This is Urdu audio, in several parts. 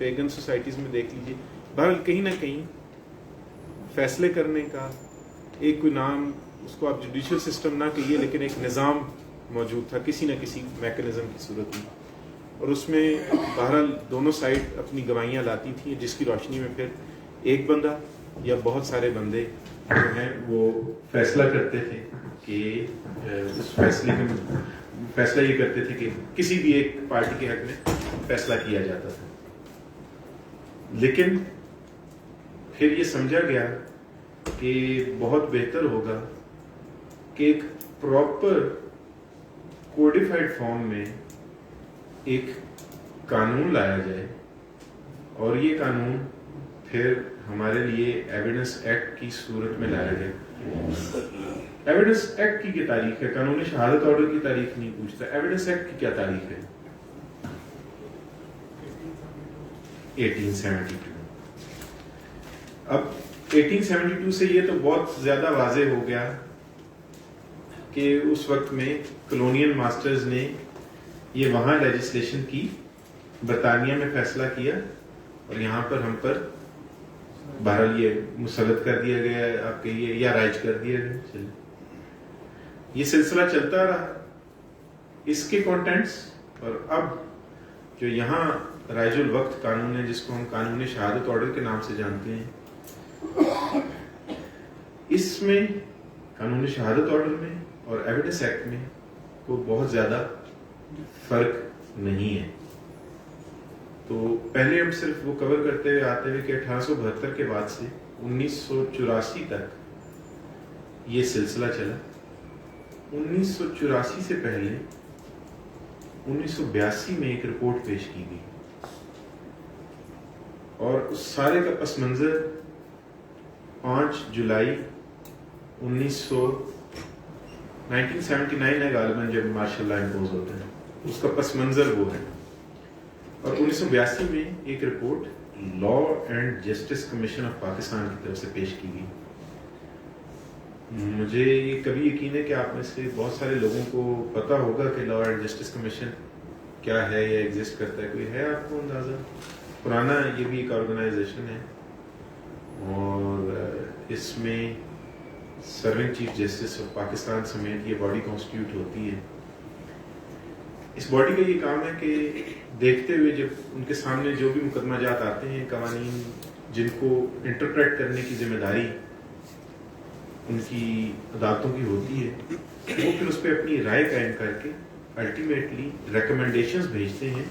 پیگن سوسائٹیز میں دیکھ لیجیے. بہرحال کہیں نہ کہیں فیصلے کرنے کا ایک کوئی نام اس کو آپ جوڈیشل سسٹم نہ کہیے لیکن ایک نظام موجود تھا کسی نہ کسی میکانزم کی صورت میں, اور اس میں بہرحال دونوں سائڈ اپنی گواہیاں لاتی تھیں جس کی روشنی میں پھر ایک بندہ یا بہت سارے بندے جو ہیں وہ فیصلہ کرتے تھے کہ اس فیصلہ یہ کرتے تھے کہ کسی بھی ایک پارٹی کے حق میں فیصلہ کیا جاتا تھا. لیکن پھر یہ سمجھا گیا کہ بہت بہتر ہوگا کہ ایک پراپر کوڈیفائڈ فارم میں ایک قانون لایا جائے, اور یہ قانون پھر ہمارے لیے ایویڈنس ایکٹ کی صورت میں لایا گیا. ایویڈنس ایکٹ کی کیا تاریخ ہے؟ قانون شہادت آرڈر کی تاریخ نہیں پوچھتا, ایویڈنس ایکٹ کی کیا تاریخ ہے؟ 1872. اب 1872 سے یہ تو بہت زیادہ واضح ہو گیا کہ اس وقت میں کلونیل ماسٹرز نے یہ وہاں لیجسلیشن کی, برطانیہ میں فیصلہ کیا اور یہاں پر ہم پر بہرحال یہ مسلط کر دیا گیا, آپ کہیے یا رائج کر دیا گیا. چلے یہ سلسلہ چلتا رہا, اس کے کانٹینٹس, اور اب جو یہاں رائج الوقت قانون ہے جس کو ہم قانون شہادت آرڈر کے نام سے جانتے ہیں, اس میں قانون شہادت آرڈر میں اور ایویڈنس ایکٹ میں کو بہت زیادہ فرق نہیں ہے. تو پہلے ہم صرف وہ کور کرتے ہوئے آتے ہوئے کہ 1872 کے بعد سے 1984 تک یہ سلسلہ چلا. 1984 سے پہلے 1982 میں ایک رپورٹ پیش کی گئی, اور اس سارے کا پس منظر 5 جولائی 1979 ہے غالباً جب مارشل لا امپوز ہوتا ہے, اس کا پس منظر وہ ہے. اور 1982 میں ایک report law and justice commission of Pakistan کی طرف سے پیش کی گئی. مجھے یہ کبھی یقین ہے کہ آپ میں سے بہت سارے لوگوں کو پتا ہوگا کہ لا اینڈ جسٹس کمیشن کیا ہے یا ایگزسٹ کرتا ہے. کوئی ہے آپ کو اندازہ؟ پرانا یہ بھی ایک آرگنائزیشن ہے, اور اس میں serving chief justice of Pakistan سمیت یہ باڈی کانسٹیٹیوٹ ہوتی ہے. اس باڈی کا یہ کام ہے کہ دیکھتے ہوئے جب ان کے سامنے جو بھی مقدمہ جات آتے ہیں, قوانین جن کو انٹرپریٹ کرنے کی ذمہ داری ان کی عدالتوں کی ہوتی ہے, وہ پھر اس پہ اپنی رائے قائم کر کے الٹیمیٹلی ریکمنڈیشنز بھیجتے ہیں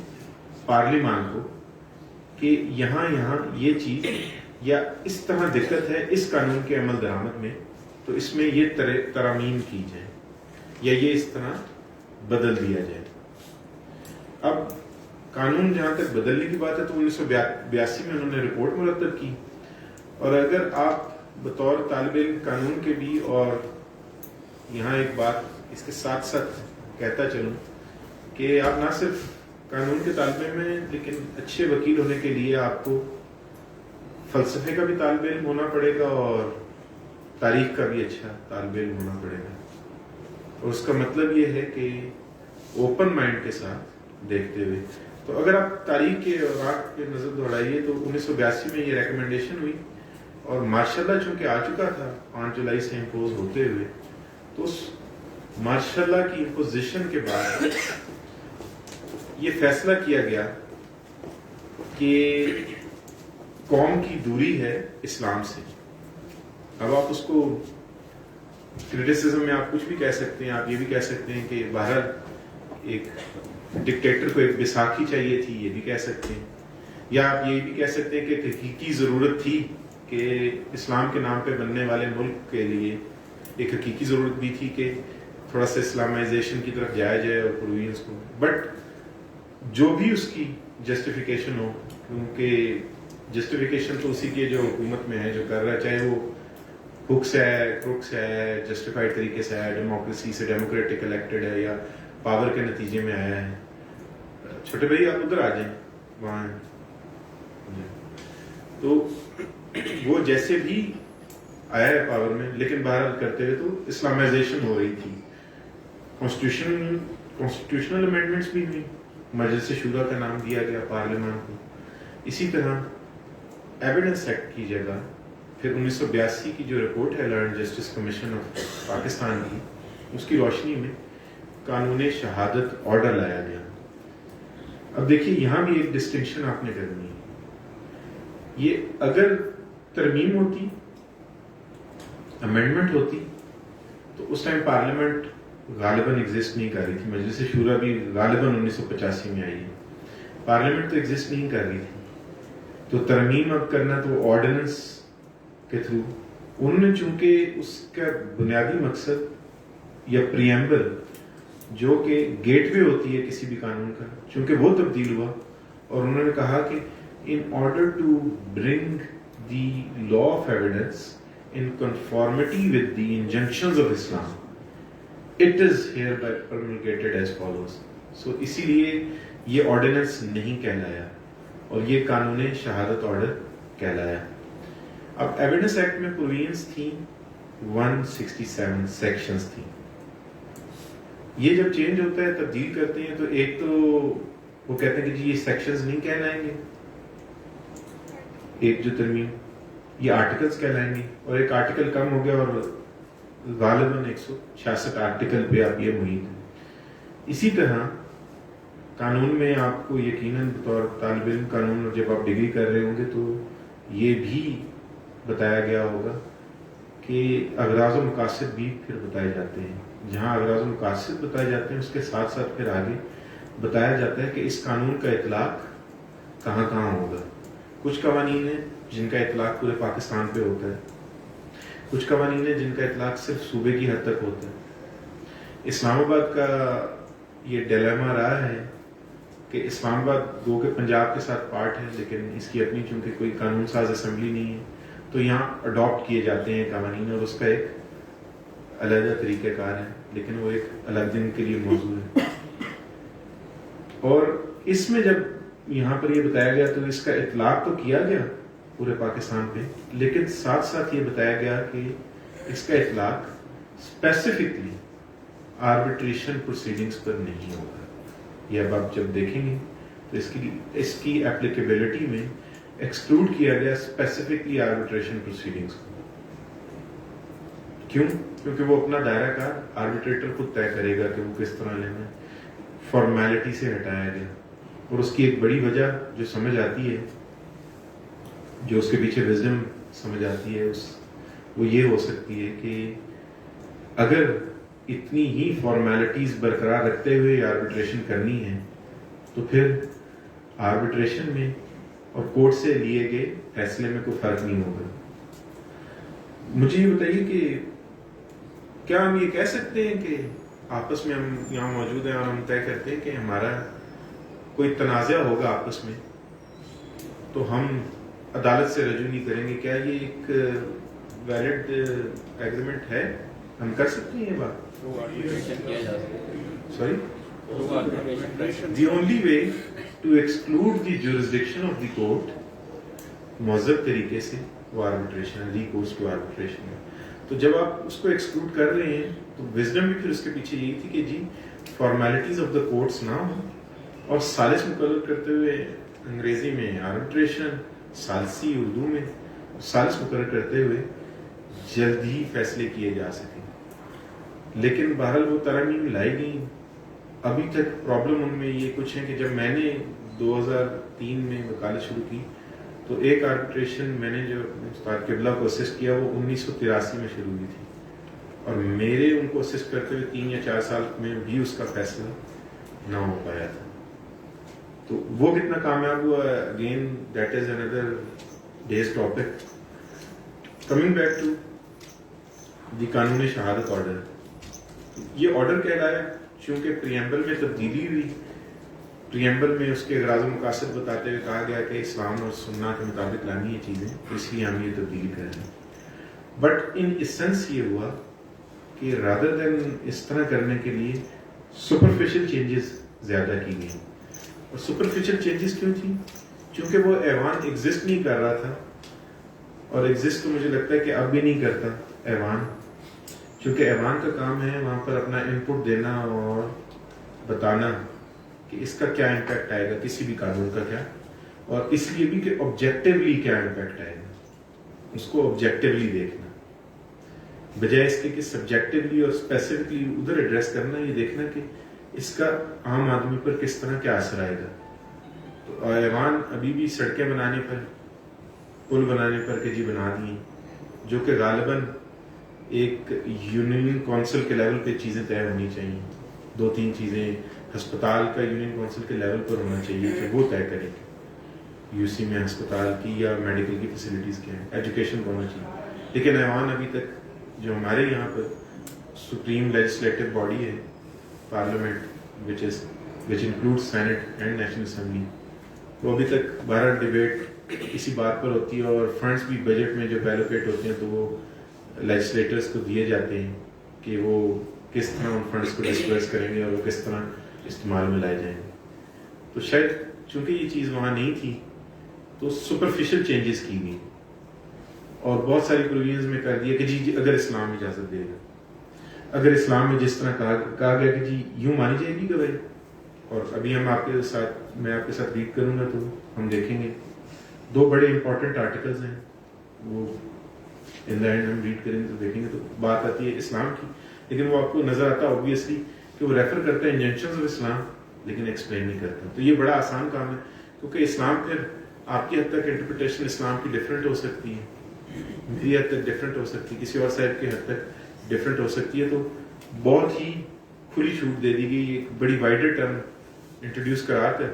پارلیمان کو کہ یہاں یہ چیز یا اس طرح دقت ہے اس قانون کے عمل درآمد میں, تو اس میں یہ ترامیم کی جائے یا یہ اس طرح بدل دیا جائے. اب قانون جہاں تک بدلنے کی بات ہے تو 1982 میں انہوں نے رپورٹ مرتب کی, اور اگر آپ بطور طالب علم قانون کے بھی, اور یہاں ایک بات اس کے ساتھ ساتھ کہتا چلوں کہ آپ نہ صرف قانون کے طالب علم ہیں لیکن اچھے وکیل ہونے کے لیے آپ کو فلسفے کا بھی طالب علم ہونا پڑے گا اور تاریخ کا بھی اچھا طالب علم ہونا پڑے گا. اور اس کا مطلب یہ ہے کہ اوپن مائنڈ کے ساتھ دیکھتے ہوئے, تو اگر آپ تاریخ کے اوراق پہ نظر دوڑائیے تو 1982 میں یہ ریکمنڈیشن ہوئی, اور ماشاء اللہ چونکہ آ چکا تھا 5 جولائی سے امپوز ہوتے ہوئے, تو اس ماشاء اللہ کی امپوزیشن کے بعد یہ فیصلہ کیا گیا کہ قوم کی دوری ہے اسلام سے. اب آپ اس کو کرٹیسزم میں آپ کچھ بھی کہہ سکتے ہیں, آپ یہ بھی کہہ سکتے ہیں کہ باہر ایک ڈکٹیٹر کو ایک بیساکھی چاہیے تھی, یہ بھی کہہ سکتے ہیں, یا آپ یہ بھی کہہ سکتے ہیں کہ حقیقی ضرورت تھی کہ اسلام کے نام پہ بننے والے ملک کے لیے ایک حقیقی ضرورت بھی تھی کہ تھوڑا سا اسلامائزیشن کی طرف جایا جائے اور پروینس کو. بٹ جو بھی اس کی جسٹیفیکیشن ہو, کیونکہ جسٹیفیکیشن تو اسی کے جو حکومت میں ہے جو کر رہا ہے, چاہے وہ ہکس ہے, کروکس ہے, جسٹیفائڈ طریقے سے ہے, ڈیموکریسی سے ڈیموکریٹک الیکٹڈ ہے, یا پاور کے نتیجے میں آیا ہے. چھوٹے بھائی آپ ادھر آ جائیں, وہاں تو وہ جیسے بھی آیا ہے پاور میں, لیکن بہرحال کرتے ہوئے تو اسلامائزیشن ہو رہی تھی. کانسٹیٹیوشنل امینڈمنٹس بھی ہوئی, مجلس شورا کا نام دیا گیا پارلیمان کو. اسی طرح ایویڈنس ایکٹ کی جگہ پھر 1982 کی جو رپورٹ ہے law and justice commission of Pakistan کی، اس کی روشنی میں قانون شہادت آرڈر لایا گیا. اب دیکھیے یہاں بھی ایک ڈسٹنکشن آپ نے کرنی ہے. یہ اگر ترمیم ہوتی، امینڈمنٹ ہوتی، تو اس ٹائم پارلیمنٹ غالباً ایگزسٹ نہیں کر رہی تھی. مجلس شورا بھی غالباً 1985 میں آئی ہے. پارلیمنٹ تو ایگزسٹ نہیں کر رہی تھی. تو ترمیم اب کرنا تو آرڈیننس کے تھرو. انہوں نے چونکہ اس کا بنیادی مقصد یا پریمبل جو کہ گیٹ وے ہوتی ہے کسی بھی قانون کا، چونکہ وہ تبدیل ہوا، اور انہوں نے کہا کہ in order to bring the law of evidence in conformity with the injunctions of Islam, it is hereby promulgated as follows. So اسی لیے یہ آرڈیننس نہیں کہلایا اور یہ قانون شہادت آرڈر کہلایا. اب ایویڈنس ایکٹ میں پرووینس تھیں 167 سیکشنز تھیں. یہ جب چینج ہوتا ہے، تبدیل کرتے ہیں، تو ایک تو وہ کہتے ہیں کہ جی یہ سیکشنز نہیں کہلائیں گے، ایک جو ترمیم یہ آرٹیکلز کہلائیں گے، اور ایک آرٹیکل کم ہو گیا اور غالباً 166 آرٹیکل پہ آپ یہ محیط ہیں. اسی طرح قانون میں آپ کو یقیناً بطور طالب علم قانون، اور جب آپ ڈگری کر رہے ہوں گے تو یہ بھی بتایا گیا ہوگا کہ اغراض و مقاصد بھی پھر بتائے جاتے ہیں. جہاں اغراض و مقاصد بتائے جاتے ہیں، اس کے ساتھ ساتھ پھر آگے بتایا جاتا ہے کہ اس قانون کا اطلاق کہاں کہاں ہوگا. کچھ قوانین ہیں جن کا اطلاق پورے پاکستان پہ ہوتا ہے، کچھ قوانین ہیں جن کا اطلاق صرف صوبے کی حد تک ہوتا ہے. اسلام آباد کا یہ ڈیلیما رہا ہے کہ اسلام آباد گو کہ پنجاب کے ساتھ پارٹ ہے، لیکن اس کی اپنی چونکہ کوئی قانون ساز اسمبلی نہیں ہے، تو یہاں اڈاپٹ کیے جاتے ہیں قوانین، اور اس کا ایک علیحدہ طریقہ کار ہے، لیکن وہ ایک الگ دن کے لیے موضوع ہے. اور اس میں جب یہاں پر یہ بتایا گیا تو اس کا اطلاق تو کیا گیا پورے پاکستان پہ، لیکن ساتھ ساتھ یہ بتایا گیا کہ اس کا اطلاق اسپیسیفکلی آربیٹریشن پروسیڈنگز پر نہیں ہوگا. یہ اب آپ جب دیکھیں گے تو اس کی اپلیکیبلٹی میں ایکسکلوڈ کیا گیا اسپیسیفکلی آربیٹریشن پروسیڈنگز کو. کیوں؟ کیونکہ وہ اپنا دائرہ کار آربیٹریٹر خود طے کرے گا کہ وہ کس طرح لینا ہے. فارمیلٹی سے ہٹایا گیا. اور اس کی ایک بڑی وجہ جو سمجھ آتی ہے، جو اس کے پیچھے وزڈم سمجھ آتی ہے، وہ یہ ہو سکتی ہے کہ اگر اتنی ہی فارمیلٹیز برقرار رکھتے ہوئے آربیٹریشن کرنی ہے تو پھر آربیٹریشن میں اور کورٹ سے لیے گئے فیصلے میں کوئی فرق نہیں ہوگا. مجھے یہ بتائیے کہ کیا ہم یہ کہہ سکتے ہیں کہ آپس میں ہم یہاں موجود ہیں اور ہم طے کرتے ہیں کہ ہمارا کوئی تنازع ہوگا آپس میں تو ہم عدالت سے رجوع نہیں کریں گے؟ کیا یہ ایک ویلڈ ایگریمنٹ ہے؟ ہم کر سکتے ہیں یہ بات؟ Sorry, the only way to exclude the jurisdiction of the court مہذب طریقے سے وہ آربیٹریشن، ریکورس ٹو آربیٹریشن. تو جب آپ اس کو ایکسکلوڈ کر رہے ہیں تو وزڈم بھی پھر اس کے پیچھے یہی تھی کہ جی فارمیلٹیز آف دا کورٹس نہ ہوں، اور ثالث مقرر کرتے ہوئے انگریزی میں آربیٹریشن، ثالثی اردو میں ثالث مقرر کرتے ہوئے جلد ہی فیصلے کیے جا سکیں. لیکن بہرحال وہ ترمیم لائی گئی. ابھی تک پرابلم ان میں یہ کچھ ہے کہ جب میں نے 2003 میں وکالت شروع کی تو ایک آربیٹریشن میں نے جو استاد قبلہ کو اسسٹ کیا وہ 1983 میں شروع ہوئی تھی، اور میرے ان کو اسسٹ کرتے ہوئے 3 یا 4 سال میں بھی اس کا فیصلہ نہ ہو پایا تھا. تو وہ کتنا کامیاب ہوا، again that is under this topic. Coming back to the Qanun Shahadat order. یہ آرڈر کہلایا چونکہ پریمبل میں تبدیلی ہوئی. پریمبل میں اس کے اغراض و مقاصد بتاتے ہوئے کہا گیا کہ اسلام اور سنہ کے مطابق لانی یہ چیزیں، اس لیے ہم یہ تبدیلی کر رہے ہیں. بٹ ان اسینس یہ ہوا کہ رادر دین اس طرح کرنے کے لیے سپرفیشل چینجز زیادہ کی گئی. اور سپرفیشل چینجز کیوں تھی؟ چونکہ وہ ایوان ایگزسٹ نہیں کر رہا تھا، اور ایگزسٹ تو مجھے لگتا ہے کہ اب بھی نہیں کرتا ایوان، چونکہ ایوان کا کام ہے وہاں پر اپنا ان پٹ دینا اور بتانا کہ اس کا کیا امپیکٹ آئے گا کسی بھی قانون کا. کیا اور اس لیے بھی کہ آبجیکٹیولی کیا امپیکٹ آئے گا، اس کو آبجیکٹیولی دیکھنا بجائے اس کے کہ سبجیکٹیولی اور اسپیسیفکلی ادھر ایڈریس کرنا، یہ دیکھنا کہ اس کا عام آدمی پر کس طرح کیا اثر آئے گا. تو ایوان ابھی بھی سڑکیں بنانے پر، پل بنانے پر کہ جی بنا دیے، جو کہ غالباً ایک یونین کونسل کے لیول پہ چیزیں طے ہونی چاہیے. 2-3 چیزیں ہسپتال کا یونین کونسل کے لیول پر ہونا چاہیے کہ وہ طے کریں یو سی میں ہسپتال کی یا میڈیکل کی فیسلٹیز کیا ہیں، ایجوکیشن کو ہونا چاہیے. لیکن ایوان ابھی تک جو ہمارے یہاں پر سپریم لیجسلیٹو باڈی ہے، parliament which include senate and national assembly, وہ ابھی تک 12 ڈبیٹ اسی بات پر ہوتی ہے، اور فنڈس بھی بجٹ میں جو ایلوکیٹ ہوتے ہیں تو وہ لیجسلیٹرز کو دیے جاتے ہیں کہ وہ کس طرح ان فنڈس کو ڈسپرس کریں گے اور وہ کس طرح استعمال میں لائے جائیں گے. تو شاید چونکہ یہ چیز وہاں نہیں تھی تو سپرفیشل چینجز کی گئی اور بہت ساری پروویژنز میں کر دیا کہ جی اگر اسلام اجازت دے گا، اگر اسلام میں جس طرح کہا گیا کہ جی یوں مانی جائے گی گواہی. اور ابھی میں آپ کے ساتھ ریڈ کروں گا تو ہم دیکھیں گے 2 بڑے امپورٹنٹ آرٹیکلز ہیں، وہ ان دا اینڈ ہم ریڈ کریں گے تو دیکھیں گے. تو بات آتی ہے اسلام کی، لیکن وہ آپ کو نظر آتا ہے اوبویسلی کہ وہ ریفر کرتا ہے انجنکشنز آف اسلام لیکن ایکسپلین نہیں کرتا. تو یہ بڑا آسان کام ہے کیونکہ اسلام پھر آپ کی حد تک انٹرپریٹیشن اسلام کی ڈفرینٹ ہو سکتی ہے، میری حد تک ڈفرینٹ ہو سکتی ہے، کسی اور صاحب کی حد تک ڈفرینٹ ہو سکتی ہے. تو بہت ہی کھلی چھوٹ دے دی گئی، ایک بڑی وائڈر ٹرم انٹروڈیوس کرا کر.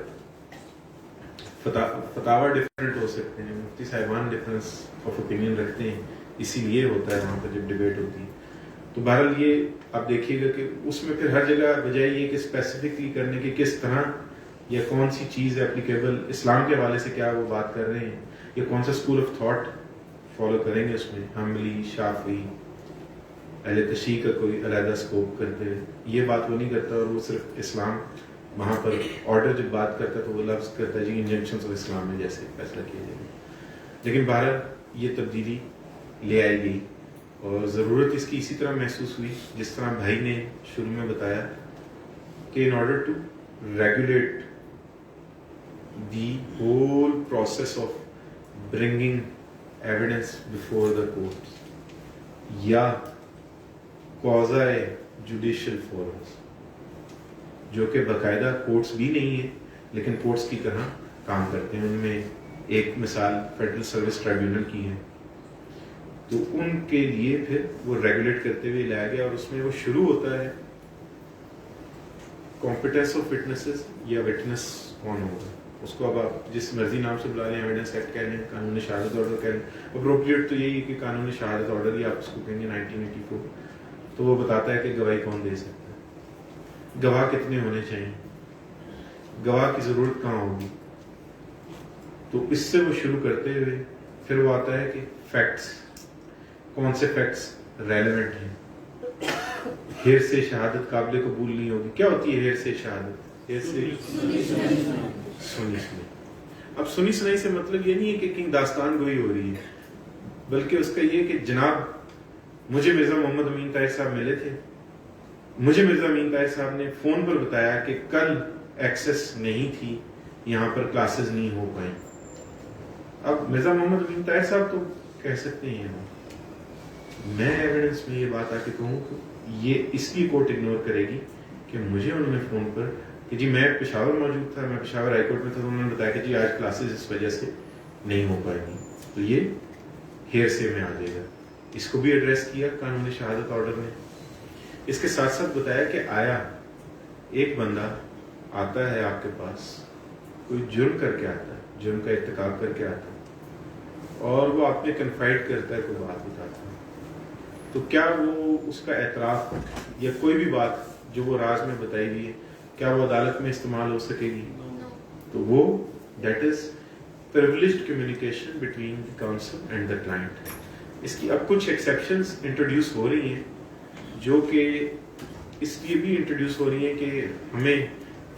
فتاوا ڈفرینٹ ہو سکتے ہیں، مفتی صاحبان ڈفرینس آف اوپینین رکھتے ہیں، اسی لیے ہوتا ہے وہاں پر جب ڈبیٹ ہوتی ہے. تو بہرحال یہ آپ دیکھیے گا کہ اس میں پھر ہر جگہ بجائے یہ کہ اسپیسیفکلی کرنے کے کس طرح یا کون سی چیز اپلیکیبل اسلام کے حوالے سے کیا وہ بات کر رہے ہیں یا کون سا اسکول آف تھاٹ فالو کریں گے، اس میں حنبلی، شافعی، اہل تشیع کا کوئی علیحدہ اسکوپ کرتے ہوئے یہ بات وہ نہیں کرتا، اور وہ صرف اسلام وہاں پر آرڈر جب بات کرتا ہے تو وہ لفظ کرتا ہے جی انجنکشنز آف اسلام میں جیسے فیصلہ کیا جائے گا. لیکن بہرحال یہ تبدیلی لے آئی گئی اور ضرورت اس کی اسی طرح محسوس ہوئی جس طرح بھائی نے شروع میں بتایا کہ in order to regulate the whole process of bringing evidence before the courts یا کوزائے جوڈیشل فورمز، جو کہ باقاعدہ کورٹس بھی نہیں ہیں لیکن کورٹس کی طرح کام کرتے ہیں. ان میں ایک مثال فیڈرل سروس ٹرائبیونل کی ہے، تو ان کے لیے پھر وہ ریگولیٹ کرتے ہوئے لایا گیا، اور اس میں وہ شروع ہوتا ہے کمپیٹنس آف وٹنسز یا وٹنس کون ہوگا. اس کو اب آپ جس مرضی نام سے بلا لیں، ایویڈنس ایکٹ کہہ لیں، قانون شہادت آرڈر کہہ لیں، اپروپریٹ تو یہی ہے کہ قانون شہادت آرڈر ہی آپ اس کو کہیں گے 1984. تو وہ بتاتا ہے کہ گواہی کون دے سکتا ہے، گواہ کتنے ہونے چاہیے، گواہ کی ضرورت کہاں ہوگی. تو اس سے وہ شروع کرتے ہوئے پھر وہ آتا ہے کہ فیکٹس، کون سے فیکٹس ریلیونٹ ہیں. ہیر سے شہادت قابل قبول نہیں ہوگی. کیا ہوتی ہے ہیر سے شہادت؟ ہیر سے سنی سنائی. اب سنی سنائی سے مطلب یہ نہیں ہے کہ کہیں داستان گوئی ہو رہی ہے، بلکہ اس کا یہ کہ جناب مجھے مرزا محمد امین طاہر صاحب ملے تھے، مجھے مرزا امین طاہر صاحب نے فون پر بتایا کہ کل ایکسس نہیں تھی، یہاں پر کلاسز نہیں ہو پائیں. اب مرزا محمد امین طاہر صاحب تو کہہ سکتے ہیں، میں ایویڈنس میں یہ بات آ کے کہوں کہ یہ اس لیے کورٹ اگنور کرے گی کہ مجھے انہوں نے فون پر کہ جی میں پشاور موجود تھا، میں پشاور ہائی کورٹ میں تھا، تو انہوں نے بتایا کہ جی آج کلاسز اس وجہ سے نہیں ہو پائے گی. تو یہ ہیر سے میں آ جائے گا. اس کو بھی ایڈریس کیا قانون شہادت آرڈر میں. اس کے ساتھ ساتھ بتایا کہ آیا ایک بندہ آتا ہے آپ کے پاس، کوئی جرم کر کے آتا ہے، جرم کا ارتکاب کر کے آتا ہے، اور وہ آپ نے کنفائڈ کرتا ہے، کوئی بات بتاتا ہے، تو کیا وہ اس کا اعتراف یا کوئی بھی بات جو وہ راز میں بتائی گئی ہے کیا وہ عدالت میں استعمال ہو سکے گی؟ تو وہ that is privileged communication between the counsel and the client. اس کی اب کچھ ایکسیپشنز انٹروڈیوس ہو رہی ہیں جو کہ اس لیے بھی انٹروڈیوس ہو رہی ہیں کہ ہمیں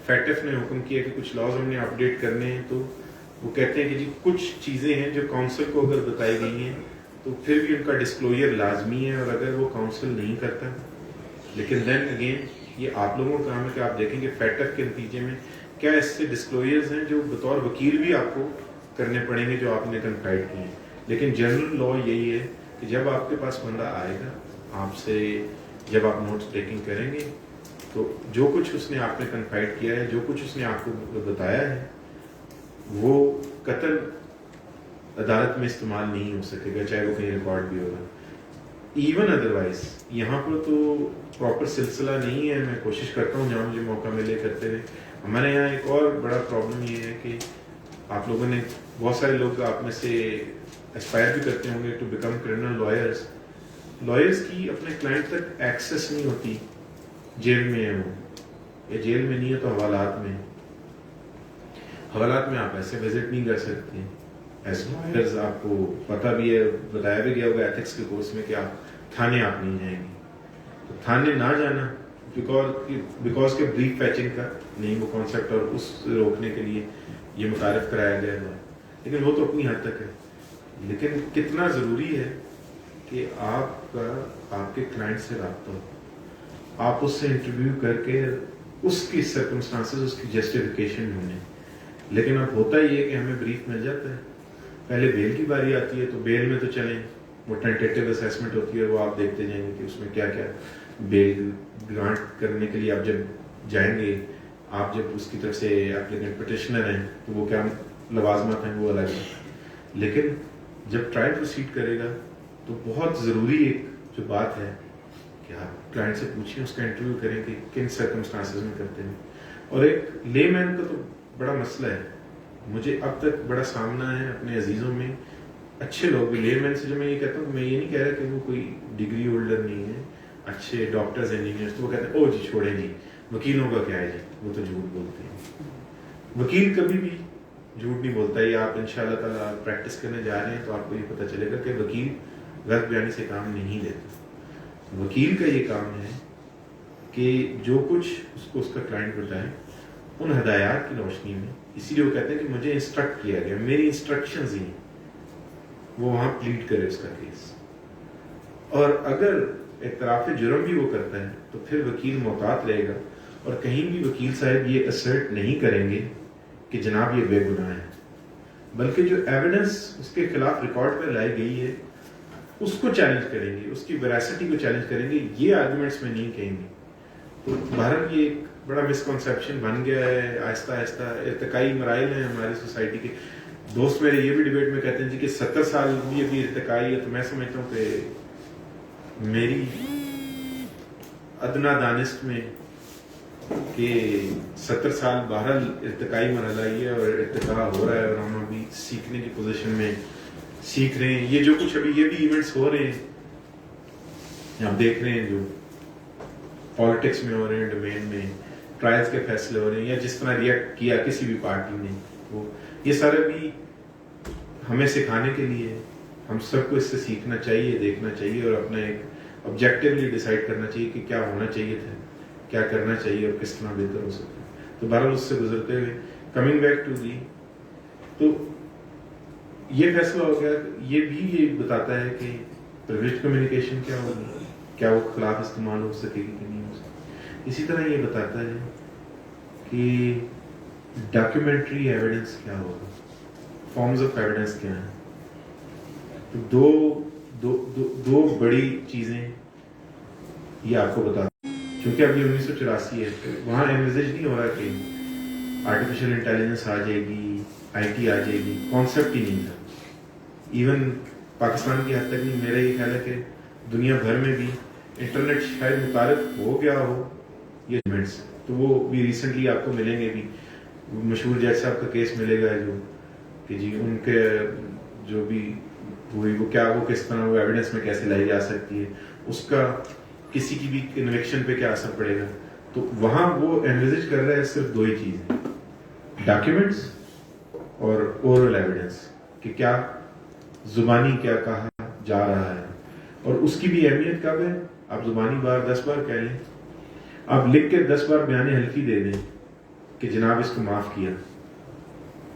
فیٹف نے حکم کیا کہ کچھ لاز ہم نے اپڈیٹ کرنے ہیں. تو وہ کہتے ہیں کہ جی کچھ چیزیں ہیں جو کاؤنسل کو اگر بتائی گئی ہیں تو پھر بھی ان کا ڈسکلوجر لازمی ہے، اور اگر وہ کاؤنسل نہیں کرتا، لیکن دین اگین یہ آپ لوگوں کا کام ہے کہ آپ دیکھیں کہ فیٹف کے نتیجے میں کیا اس سے ڈسکلوجرز ہیں جو بطور وکیل بھی آپ کو کرنے پڑیں گے جو آپ نے کنفائڈ کیے ہیں. لیکن جنرل لا یہی ہے کہ جب آپ کے پاس بندہ آئے گا آپ سے، جب آپ نوٹس ٹیکنگ کریں گے تو جو کچھ اس نے آپ نے کنفائڈ کیا ہے، جو کچھ اس نے آپ کو بتایا ہے، وہ قطعاً عدالت میں استعمال نہیں ہو سکے گا، چاہے وہ کہیں ریکارڈ بھی ہوگا. ایون ادروائز یہاں پر تو پراپر سلسلہ نہیں ہے. میں کوشش کرتا ہوں جہاں مجھے موقع ملے کرتے ہوئے. ہمارے یہاں ایک اور بڑا پرابلم یہ ہے کہ آپ لوگوں نے، بہت سارے لوگ آپ میں سے اسپائر بھی کرتے ہوں گے ٹو بیکم کرمنل لائرس کی اپنے کلائنٹ تک ایکسیس نہیں ہوتی. جیل میں ہے وہ، یا جیل میں نہیں ہے تو حوالات میں آپ ایسے وزٹ نہیں کر سکتے. ایز لائرز آپ کو پتہ بھی ہے، بتایا بھی گیا ہوگا ایتھکس کے کورس میں کہ آپ تھانے آپ نہیں جائیں گے. تو تھانے نہ جانا بیکاز کے بریف پیچنگ کا نہیں وہ کانسیپٹ، اور اس روکنے کے لیے یہ متعارف کرایا گیا ہے. لیکن وہ تو اپنی حد تک ہے. لیکن کتنا ضروری ہے کہ آپ کا آپ کے کلائنٹ سے رابطہ ہو، آپ اس سے انٹرویو کر کے اس کی سرکمسٹانسز، اس کی جسٹیفیکیشن ڈھونڈیں. لیکن اب ہوتا ہی ہے کہ ہمیں بریف مل جاتا ہے، پہلے بیل کی باری آتی ہے تو بیل میں تو چلیں، وہ ٹینٹیٹیو اسیسمنٹ ہوتی ہے، وہ آپ دیکھتے جائیں گے کہ اس میں کیا کیا بیل گرانٹ کرنے کے لیے آپ جب جائیں گے، آپ جب اس کی طرف سے اپلیکینٹ پٹیشنر ہیں تو وہ کیا لوازمات ہیں وہ الگ ہیں. لیکن جب ٹرائل پروسیڈ کرے گا تو بہت ضروری ایک جو بات ہے کہ آپ کلائنٹ سے پوچھیں، اس کا انٹرویو کریں کہ کن سرکمسٹانسز میں کرتے ہیں. اور ایک لے مین کا تو بڑا مسئلہ ہے، مجھے اب تک بڑا سامنا ہے اپنے عزیزوں میں، اچھے لوگ بھی. لے مین سے جو میں یہ کہتا ہوں، میں یہ نہیں کہہ رہا کہ وہ کوئی ڈگری ہولڈر نہیں ہے، اچھے ڈاکٹرز انجینئرز، تو وہ کہتے ہیں او جی چھوڑیں جی وکیلوں کا کیا ہے جی، وہ تو جھوٹ بولتے ہیں. وکیل کبھی بھی جھوٹ نہیں بولتا. یہ آپ انشاءاللہ تعالیٰ پریکٹس کرنے جا رہے ہیں تو آپ کو یہ پتہ چلے گا کہ وکیل غلط بیانی سے کام نہیں لیتا. وکیل کا یہ کام ہے کہ جو کچھ اس کو اس کا کلائنٹ بتائے ان ہدایات کی روشنی میں، اسی لیے وہ کہتے ہیں کہ مجھے انسٹرکٹ کیا گیا، میری انسٹرکشنز ہی وہ وہاں پلیڈ کرے اس کا کیس. اور اگر اعتراف جرم بھی وہ کرتا ہے تو پھر وکیل محتاط رہے گا، اور کہیں بھی وکیل صاحب یہ اسرٹ نہیں کریں گے کہ جناب یہ بے گناہ ہے، بلکہ جو ایویڈنس اس کے خلاف ریکارڈ پہ لائی گئی ہے اس کو چیلنج کریں گے، اس کی ویراسٹی کو چیلنج کریں گے. یہ آرگومنٹس میں نہیں کہیں گے. تو بہرحال یہ ایک بڑا مسکنسیپشن بن گیا ہے. آہستہ آہستہ ارتقائی مراحل ہیں ہماری سوسائٹی کے. دوست میرے یہ بھی ڈیبیٹ میں کہتے ہیں جی کہ 70 سال بھی ابھی ارتقائی ہے، تو میں سمجھتا ہوں کہ میری ادنا دانست میں کہ 70 سال بہرحال ارتقائی مرحلہ یہ ہے، اور ارتقاء ہو رہا ہے، اور ہم ابھی سیکھنے کی پوزیشن میں سیکھ رہے ہیں. یہ جو کچھ ابھی یہ بھی ایونٹس ہو رہے ہیں، آپ دیکھ رہے ہیں جو پالیٹکس میں ہو رہے ہیں، ڈومین میں ٹرائلز کے فیصلے ہو رہے ہیں، یا جس طرح ریئیکٹ کیا کسی بھی پارٹی نے، وہ یہ سارا بھی ہمیں سکھانے کے لیے. ہم سب کو اس سے سیکھنا چاہیے، دیکھنا چاہیے، اور اپنا ایک آبجیکٹیولی ڈیسائیڈ کرنا چاہیے کہ کیا ہونا چاہیے تھا، کیا کرنا چاہیے، اور کس طرح بہتر ہو سکتا ہے. تو بہرحال اس سے گزرتے ہوئے کمنگ بیک ٹو دی، تو یہ فیصلہ ہو گیا. یہ بھی یہ بتاتا ہے کہ پریویلیجڈ کمیونیکیشن کیا ہوگی، کیا وہ خلاف استعمال ہو سکے گی کہ نہیں ہو سکے. اسی طرح یہ بتاتا ہے کہ ڈاکیومنٹری ایویڈنس کیا ہوگا، فارمز آف ایویڈنس کیا ہیں. تو دو بڑی چیزیں یہ آپ کو بتا دوں. چونکہ ابھی 1984 ہے تو وہاں انویزج نہیں ہو رہا کہ آرٹیفیشل انٹیلیجنس آ جائے گی، آئی ٹی آ جائے گی، کانسیپٹ ہی نہیں تھا. ایون پاکستان کی حد تک نہیں، میرا یہ خیال ہے کہ دنیا بھر میں بھی انٹرنیٹ شاید متعارف ہو گیا ہو یہ ایونٹس. تو وہ بھی ریسنٹلی آپ کو ملیں گے بھی. مشہور جج صاحب کا کیس ملے گا جو کہ جی ان کے جو بھی ہوئی وہ کیا، وہ کس طرح وہ ایویڈنس میں کیسے لائی جا سکتی ہے، اس کا کسی کی بھی کنوکشن پہ کیا اثر پڑے گا. تو وہاں وہ انویزج کر رہا ہے صرف دو ہی چیزیں، ڈاکیومنٹس اور اورل ایویڈنس، کہ کیا زبانی کیا کہا جا رہا ہے. اور اس کی بھی اہمیت کب ہے؟ آپ زبانی بار 10 بار کہہ لیں، آپ لکھ کے 10 بار بیان حلفی دے دیں کہ جناب اس کو معاف کیا،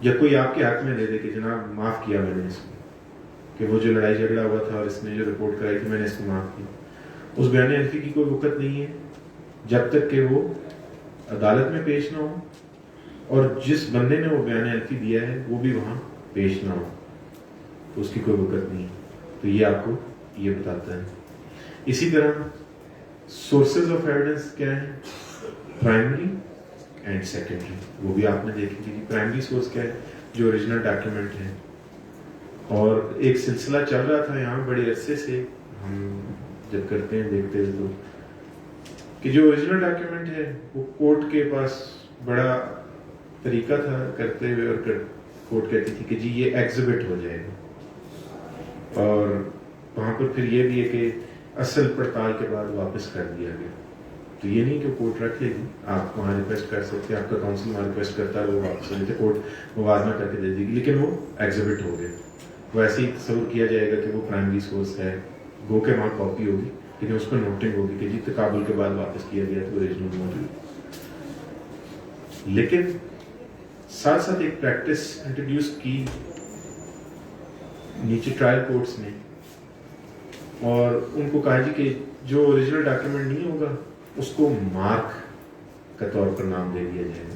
یا کوئی آپ کے حق میں دے دے کہ جناب معاف کیا میں نے اس کو، کہ وہ جو لڑائی جھگڑا ہوا تھا اور اس نے جو رپورٹ کرائی تھی میں نے اس کو معاف کیا. اس بیان حلفی کی کوئی وقت نہیں ہے جب تک کہ وہ عدالت میں پیش نہ ہو، اور جس بندے نے وہ بیان حلفی دیا ہے وہ بھی وہاں پیش نہ ہو تو اس کی کوئی وقت نہیں. تو یہ آپ کو یہ بتاتا ہے. اسی طرح سورسز آف ایویڈنس کیا ہیں؟ Primary and secondary. وہ بھی آپ نے دیکھی تھی. پرائمری سورس کیا ہے؟ جو اوریجنل ڈاکیومنٹ ہے. اور ایک سلسلہ چل رہا تھا یہاں بڑے عرصے سے، ہم جب کرتے ہیں دیکھتے ہیں تو، کہ جو اوریجنل ڈاکیومنٹ ہے وہ کورٹ کے پاس بڑا طریقہ تھا کرتے ہوئے، اور کورٹ کہتی تھی کہ جی یہ ایگزبٹ ہو جائے گا، اور وہاں پر پھر یہ بھی ہے کہ اصل پڑتال کے بعد واپس کر دیا گیا. تو یہ نہیں کہ کورٹ رکھ لے گی، آپ وہاں ریکویسٹ کر سکتے ہیں، آپ کا کاؤنسل وہاں ریکویسٹ کرتا ہے وہ واپس لیتے، کورٹ موازنہ کر کے دے دے گی، لیکن وہ ایگزبٹ ہو گئے. وہ ایسے ہی تصور کیا جائے گا کہ وہ پرائمری سورس ہے، گو کے وہاں کاپی ہوگی، لیکن اس کو نوٹنگ ہوگی کہ جی تقابل کے بعد واپس کیا گیا تو اوریجنل موجود. لیکن ساتھ ساتھ ایک پریکٹس انٹروڈیوس کی نیچے ٹرائل کورٹس نے، اور ان کو کہا جی کہ جو اوریجنل ڈاکیومنٹ نہیں ہوگا اس کو مارک کا طور پر نام دے دیا جائے گا.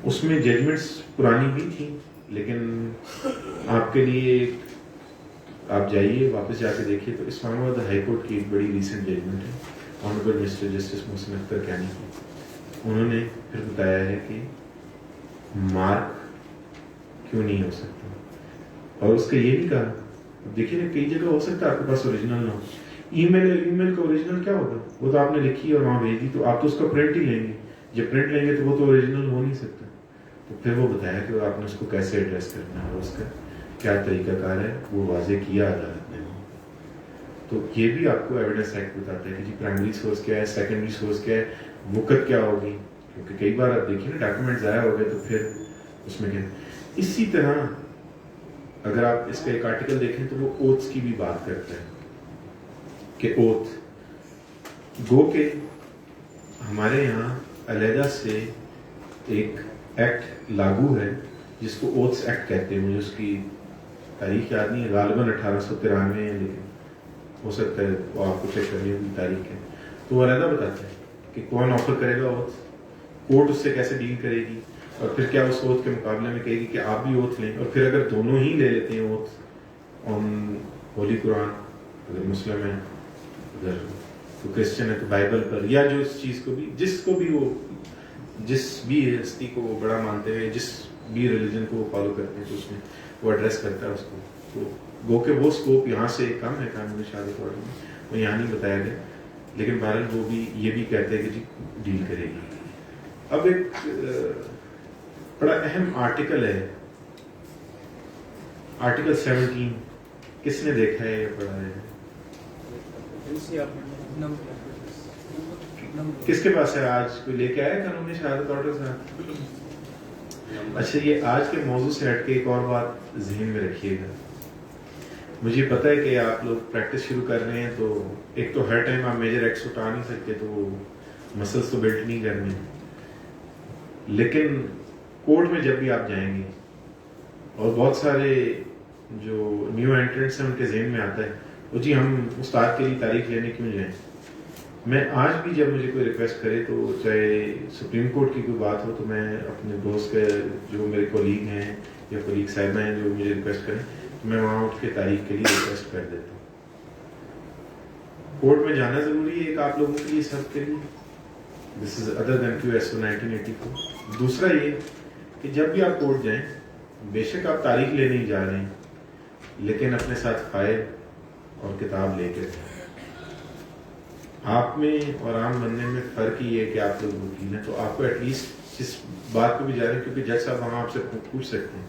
اس میں ججمنٹس پرانی بھی تھیں، لیکن آپ کے لیے آپ جائیے واپس جا کے دیکھیے تو اسلام آباد ہائی کورٹ کی ایک بڑی ریسنٹ ججمنٹ ہے، honourable mister justice Mohsin Akhtar Kayani کی. انہوں نے پھر بتایا ہے کہ مارک کیوں نہیں ہو سکتا، اور اس کا یہ بھی کہا، دیکھیے نا کئی جگہ ہو سکتا ہے آپ کے پاس اوریجنل نہ ہو. ای میل کا اوریجنل کیا ہوگا؟ وہ تو آپ نے لکھی اور وہاں بھیج دی، تو آپ تو اس کا پرنٹ ہی لیں گے. جب پرنٹ لیں گے تو وہ تو اوریجنل ہو نہیں سکتا. تو پھر وہ بتایا کہ آپ نے اس کو کیسے ایڈریس کرنا ہے، اس کا کیا طریقہ کار ہے، وہ واضح کیا عدالت نے. تو یہ بھی آپ کو ایویڈنس ایکٹ بتاتا ہے کہ جی پرائمری سورس کیا ہے، سیکنڈری سورس کیا ہے، وقت کیا ہوگی. کیونکہ کئی بار آپ دیکھیے نا ڈاکیومنٹ ضائع ہو گئے تو پھر اس میں کیا. اسی طرح اگر آپ اس کا ایک آرٹیکل دیکھیں تو وہ اوتھس کی بھی بات کرتا ہے کہ اوتھ گو کہ ہمارے یہاں علیحدہ سے ایک ایکٹ لاگو ہے جس کو اوتھس ایکٹ کہتے ہیں. مجھے اس کی تاریخ یاد نہیں ہے، غالباً 1893 ہے، لیکن ہو سکتا ہے وہ آپ کو چیک کرنی ہوگی تاریخ ہے. تو وہ علیحدہ بتاتا ہے کہ کون آفر کرے گا اوتھ، کورٹ اس سے کیسے ڈیل کرے گی، اور پھر کیا اس اوتھ کے مقابلے میں کہے گی کہ آپ بھی اوتھ لیں. اور پھر اگر دونوں ہی لے لیتے ہیں اوتھ آن ہولی قرآن، اگر مسلم ہے، اگر تو کرسچن ہے تو بائبل پر، یا جو اس چیز کو بھی جس کو بھی وہ جس بھی ہستی کو وہ بڑا مانتے ہوئے جس بھی ریلیجن کو وہ فالو کرتے ہیں تو اس میں وہ ایڈریس کرتا ہے اس کو. تو گو کہ وہ اسکوپ یہاں سے کم ہے قانون شہادت آرڈر میں، وہ یہاں نہیں بتایا گیا، لیکن بہرحال وہ بھی یہ بھی کہتے ہیں کہ جی ڈیل کرے گی. اب ایک بڑا اہم آرٹیکل ہے، آرٹیکل 17. کس نے دیکھا ہے یا پڑھا ہے؟ کس کے پاس ہے؟ آج کوئی لے کے آیا قانون شہادت آرڈر صاحب؟ اچھا، یہ آج کے موضوع سے ہٹ کے ایک اور بات ذہن میں رکھیے گا. مجھے پتہ ہے کہ آپ لوگ پریکٹس شروع کر رہے ہیں، تو ایک تو ہر ٹائم آپ میجر ایکٹس اٹھا نہیں سکتے، تو مسلس تو بلڈ نہیں کرنے، لیکن کورٹ میں جب بھی آپ جائیں گے اور بہت سارے جو نیو انٹرنٹس ہیں ان کے ذہن میں آتا ہے وہ جی ہم استاد کے لیے تاریخ لینے کیوں جائیں. میں آج بھی جب مجھے کوئی ریکویسٹ کرے تو چاہے سپریم کورٹ کی کوئی بات ہو تو میں اپنے دوست کے جو میرے کولیگ ہیں یا کولیگ صاحبہ ہیں جو مجھے ریکویسٹ کریں تو میں وہاں اٹھ کے تاریخ کے لیے ریکویسٹ کر دیتا ہوں. کورٹ میں جانا ضروری ہے ایک آپ لوگوں کے لیے سب کے لیے، دس از ادر دین QSO 1984. دوسرا یہ کہ جب بھی آپ کورٹ جائیں بے شک آپ تاریخ لینے ہی جا رہے ہیں، لیکن اپنے ساتھ فائل اور کتاب لے کے جائیں. آپ میں اور عام بننے میں فرق یہ ہے کہ آپ لوگ وکیل ہیں تو آپ کو ایٹ لیسٹ جس بات کو بھی جا رہے ہیں، کیونکہ جج صاحب وہاں آپ سے پوچھ سکتے ہیں،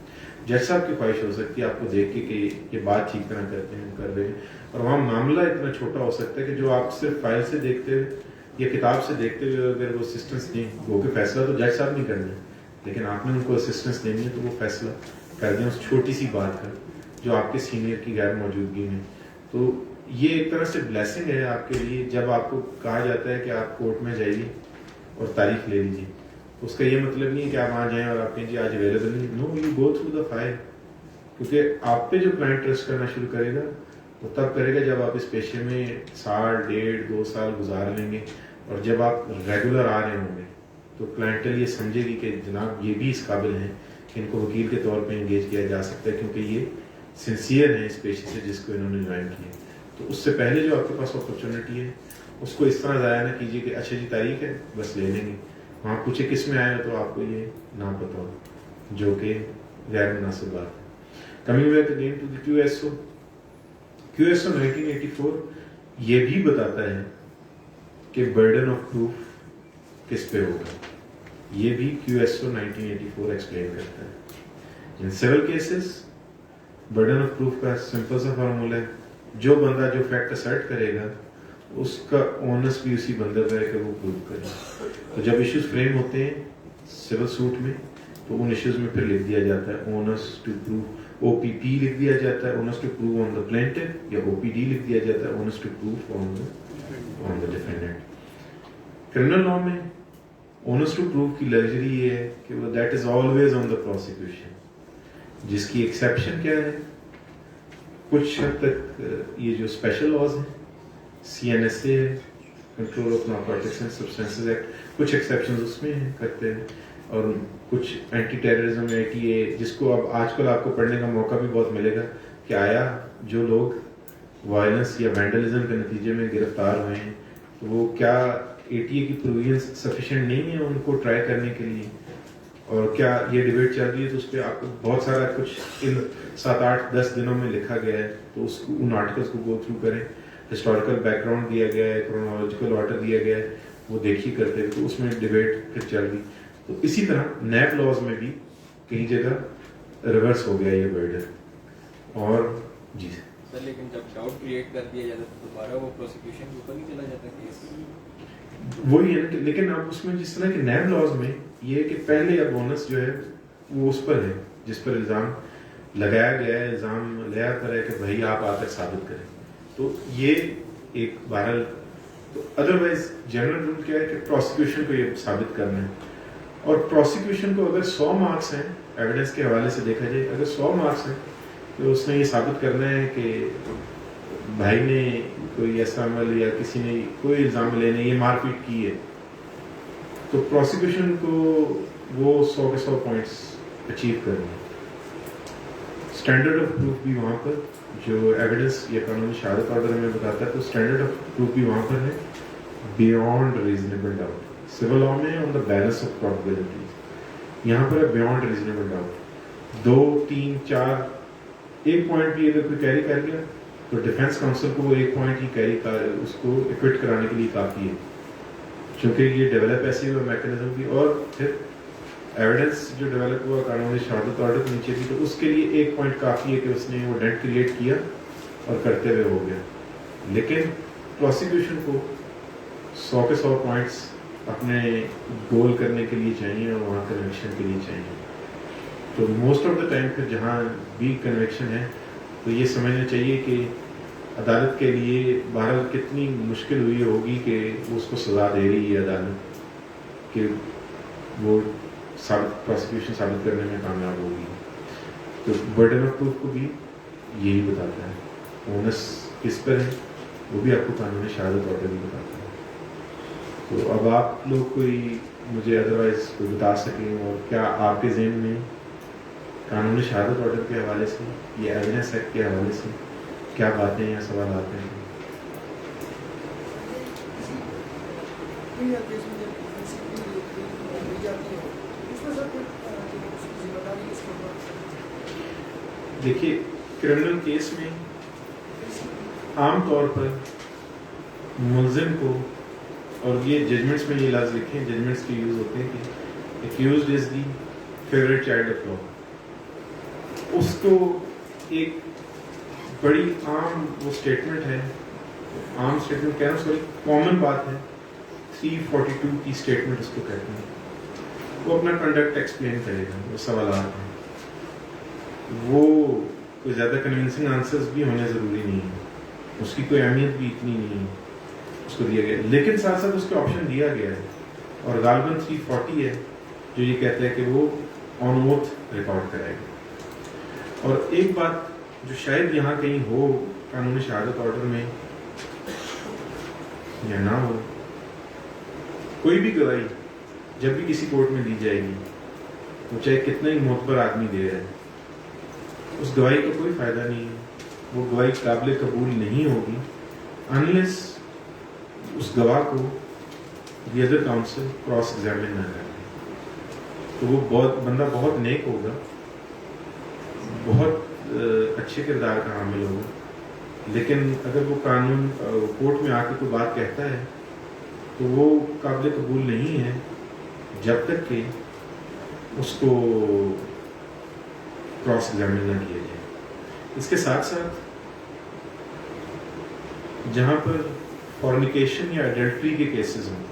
جج صاحب کی خواہش ہو سکتی ہے آپ کو دیکھ کے کہ یہ بات ٹھیک طرح کرتے ہیں کر رہے ہیں، اور وہاں معاملہ اتنا چھوٹا ہو سکتا ہے کہ جو آپ صرف فائل سے دیکھتے ہوئے یا کتاب سے دیکھتے ہوئے اگر وہ اسسٹنس دیں، وہ کہ فیصلہ تو جج صاحب نہیں کرنا، لیکن آپ نے ان کو اسسٹنس دینی ہے تو وہ فیصلہ کر دیں اس چھوٹی سی بات کا جو آپ کے سینئر کی غیر موجودگی میں. تو یہ ایک طرح سے بلیسنگ ہے آپ کے لیے جب آپ کو کہا جاتا ہے کہ آپ کورٹ میں جائیے اور تاریخ لے لیجیے. اس کا یہ مطلب نہیں ہے کہ آپ وہاں جائیں اور آپ کہیں جی آج اویلیبل نہیں. No, you go through the file, کیونکہ آپ پہ جو کلائنٹ ٹرسٹ کرنا شروع کرے گا وہ تب کرے گا جب آپ اس پیشے میں 1 سال 1.5 2 سال گزار لیں گے، اور جب آپ ریگولر آ رہے ہوں گے تو کلائنٹل یہ سمجھے گی کہ جناب یہ بھی اس قابل ہیں کہ ان کو وکیل کے طور پہ انگیج کیا جا سکتا ہے کیونکہ یہ سنسیئر ہیں اس پیشے سے جس کو انہوں نے جوائن کیا. تو اس سے پہلے جو آپ کے پاس اپرچونیٹی ہے اس کو اس طرح ضائع نہ کیجیے کہ اچھا جی تاریخ ہے بس لے لیں گے, وہاں پوچھے کس میں آیا تو آپ کو یہ نہ پتا ہو, جو کہ غیر مناسب بات ہے. Coming back again to the Q S O 1984 یہ بھی بتاتا ہے کہ برڈن آف پروف کس پہ ہوگا, یہ بھی کیو ایس او 1984 ایکسپلین کرتا ہے. In civil cases burden of proof کا سمپل سا فارمولا ہے, جو بندہ جو فیکٹ اسرٹ کرے گا اس کا اونس بھی اسی بندے پہ ہے کہ وہ پروو کرے. تو جب ایشوز فریم ہوتے ہیں سول سوٹ میں تو ان ایشوز میں پھر لکھ دیا جاتا ہے onus to prove, O P P لکھ دیا جاتا ہے onus to prove on the plaintiff, یا او پی ڈی لکھ دیا جاتا ہے onus to prove on the defendant. Criminal law میں اونس ٹو پروو کی لگژری یہ ہے کہ وہ that is always on the prosecution, جس کی ایکسیپشن کیا ہے, کچھ حد تک یہ جو اسپیشل لاز ہیں سی این ایس اے ہے, control of narcotics and substances act, کچھ ایکسیپشنز اس میں ہیں کرتے ہیں, اور کچھ اینٹی ٹیررزم ایکٹ یہ جس کو اب آج کل آپ کو پڑھنے کا موقع بھی بہت ملے گا کہ آیا جو لوگ وائلنس یا وینڈلزم کے نتیجے میں گرفتار ہوئے ہیں وہ کیا اے ٹی اے کی پروویژنس سفیشینٹ نہیں ہے ان کو ٹرائی کرنے کے لیے, اور کیا یہ ڈیبیٹ چل رہی ہے. تو اس پہ آپ کو بہت سارا کچھ ان 7-8-10 دنوں میں لکھا گیا ہے, تو اس کو ان آرٹیکلس کو گو تھرو کریں, ہسٹوریکل بیک گراؤنڈ دیا گیا ہے, کرونالوجیکل آرڈر دیا گیا ہے, وہ دیکھیے کرتے ہیں. تو اس میں ڈیبیٹ پھر چل رہی. تو اسی طرح نیب لاز میں بھی کئی جگہ ریورس ہو گیا یہ برڈن. اور جی سر لیکن جب ڈاؤٹ کریٹ کر دیا جاتا ہے تو دوبارہ وہ پروسیکیوشن کے اوپر نہیں چلا جاتا کیس, وہی ہے. لیکن اب اس میں جس طرح کہ نیب لاز میں یہ ہے کہ پہلے اب بونس جو ہے وہ اس پر ہے جس پر الزام لگایا گیا ہے, الزام لیا پر ہے کہ بھائی آپ آ کر ثابت کریں. تو یہ ایک بہرحال, تو ادروائز جنرل رول کیا ہے کہ پروسیکیوشن کو یہ ثابت کرنا ہے, اور پروسیکیوشن کو اگر 100 مارکس ہیں ایویڈنس کے حوالے سے دیکھا جائے, اگر 100 مارکس ہیں تو اس نے یہ ثابت کرنا ہے کہ بھائی نے کوئی ایسا عمل یا کسی نے کوئی الزام لینے یہ مار پیٹ کی ہے, تو پروسیکیوشن کو وہ 100 کے 100 پوائنٹس اچیو کرنے. اسٹینڈرڈ آف پروف بھی وہاں پر جو ایویڈنس یا قانونی شہادت آرڈر ہمیں بتاتا ہے, تو اسٹینڈرڈ آف پروف بھی وہاں پر ہے beyond reasonable doubt. Civil law میں آن دا بیلنس آف پرابیبلٹیز, یہاں پر ہے بیونڈ ریزنیبل ڈاؤٹ. 2, 3, 4 ایک پوائنٹ بھی اگر کوئی کیری کر گیا تو ڈیفینس کاؤنسل کو وہ ایک پوائنٹ ہی کیری کر اس کو ایکوٹ کرانے کے لیے کافی ہے, چونکہ یہ ڈیولپ ایسے ہوا میکینزم بھی, اور پھر ایویڈنس جو ڈیولپ ہوا قانونی شہادت آرڈر کے نیچے بھی, تو اس کے لیے ایک پوائنٹ کافی ہے کہ اس نے وہ ڈیٹ کریٹ کیا اور کرتے ہوئے ہو گیا. لیکن پروسیکیوشن کو 100 کے 100 پوائنٹس اپنے گول کرنے کے لیے چاہیے اور وہاں کنوکشن کے لیے چاہیے. تو موسٹ آف دا ٹائم پھر جہاں بھی کنوکشن ہے تو یہ سمجھنا چاہیے کہ عدالت کے لیے بہرحال کتنی مشکل ہوئی ہوگی کہ وہ اس کو سزا دے رہی ہے عدالت کہ وہ پروسیکیوشن ثابت کرنے میں کامیاب ہوگی. تو برڈن آف پروف کو بھی یہی بتاتا ہے, اونس کس پر ہے وہ بھی آپ کو قانونی شہادت آرڈر بھی بتاتا ہے. تو اب آپ لوگ کوئی مجھے ادروائز کوئی بتا سکیں, اور کیا آپ کے ذہن میں قانونی شہادت آرڈر کے حوالے سے یا ایویڈنس ایکٹ کے حوالے سے کیا باتیں یا سوالات ہیں؟ دیکھیے کرمنل کیس میں عام طور پر ملزم کو, اور یہ ججمنٹس میں یہ لفظ لکھیں, ججمنٹس کے یوز ہوتے ہیں کہ accused is the favourite child of law. اس کو ایک بڑی عام وہ اسٹیٹمنٹ ہے, عام اسٹیٹمنٹ کہنا سوری کامن بات ہے, 342 کی اسٹیٹمنٹ اس کو کہتے ہیں. وہ اپنا کنڈکٹ ایکسپلین کرے گا, وہ سوالات ہیں, وہ کوئی زیادہ کنونسنگ آنسرز بھی ہونے ضروری نہیں ہے, اس کی کوئی اہمیت بھی اتنی نہیں ہے, اس کو دیا گیا, لیکن ساتھ ساتھ اس کو آپشن دیا گیا ہے, اور غالباً 340 ہے جو یہ کہتا ہے کہ وہ آن اوتھ ریکارڈ کرائے گا. اور ایک بات جو شاید یہاں کہیں ہو قانونی شہادت آرڈر میں یا نہ ہو, کوئی بھی گواہی جب بھی کسی کورٹ میں دی جائے گی وہ چاہے کتنا ہی معتبر آدمی دے رہا ہے، اس گواہی کا کوئی فائدہ نہیں ہے، وہ گواہی قابل قبول نہیں ہوگی انلیس اس گواہ کو the other council cross examine نہ کرے. تو وہ بندہ بہت نیک ہوگا، بہت اچھے کردار کا حامل ہوگا، لیکن اگر وہ قانون کورٹ میں آ کے کوئی بات کہتا ہے تو وہ قابل قبول نہیں ہے جب تک کہ اس کو کراس ایگزامن نہ کیا جائے. اس کے ساتھ ساتھ جہاں پر فورنیکیشن یا ایڈلٹری کے کیسز ہوں